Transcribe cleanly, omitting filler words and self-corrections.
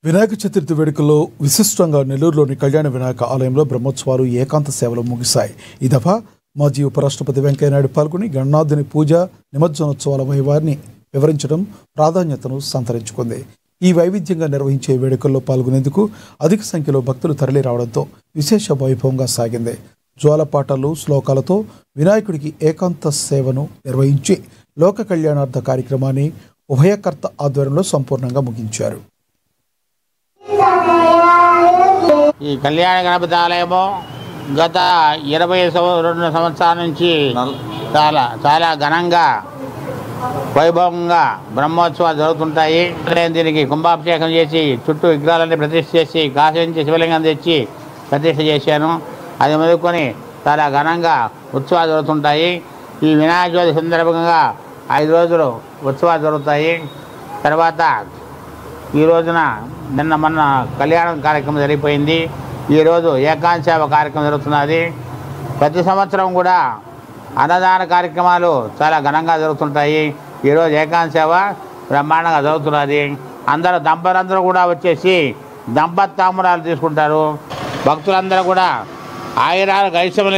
వినాయక చతుర్థి వేడుకల్లో విశిష్టంగా నెల్లూరులోని కళ్యాణ వినాయక ఆలయంలో బ్రహ్మోత్సవాలు ఏకాంత సేవలు ముగిశాయి. ఈ దఫా మాజీ ఉపరాష్ట్రపతి వెంకయ్యనాయుడు పాల్గొని గణనాథుని పూజ నిమజ్జనోత్సవాల వైభవాన్ని వివరించడం ప్రాధాన్యతను సంతరించుకుంది. ఈ వైవిధ్యంగా నిర్వహించే వేడుకల్లో పాల్గొనేందుకు అధిక సంఖ్యలో భక్తులు తరలి రావడంతో విశేష వైభవంగా సాగింది. జ్వాలపాటలు శ్లోకాలతో వినాయకుడికి ఏకాంత సేవను నిర్వహించి లోక కళ్యాణార్థ కార్యక్రమాన్ని ఉభయకర్త ఆధ్వర్యంలో సంపూర్ణంగా ముగించారు. ఈ కళ్యాణ గణపతి ఆలయము గత 22 సంవత్సరాల నుంచి చాలా ఘనంగా వైభవంగా బ్రహ్మోత్సవాలు జరుగుతుంటాయి. దీనికి కుంభాభిషేకం చేసి చుట్టూ విగ్రహాలన్నీ ప్రతిష్ఠ చేసి కాశీ నుంచి శివలింగం తెచ్చి ప్రతిష్ఠ చేశాను. అది మొదలుకొని చాలా ఘనంగా ఉత్సవాలు జరుగుతుంటాయి. ఈ వినాయక చవితి సందర్భంగా 5 రోజులు ఉత్సవాలు జరుగుతాయి. తర్వాత ఈ రోజున మొన్న కళ్యాణం కార్యక్రమం జరిగిపోయింది. ఈరోజు ఏకాంత సేవ కార్యక్రమం జరుగుతున్నది. ప్రతి సంవత్సరం కూడా అన్నదాన కార్యక్రమాలు చాలా ఘనంగా జరుగుతుంటాయి. ఈరోజు ఏకాంత సేవ బ్రహ్మాండంగా జరుగుతున్నది. దంపతులందరూ కూడా వచ్చేసి దంపతాంబూలాలు తీసుకుంటారు. భక్తులందరూ కూడా ఆయురాలు గైశ్యములు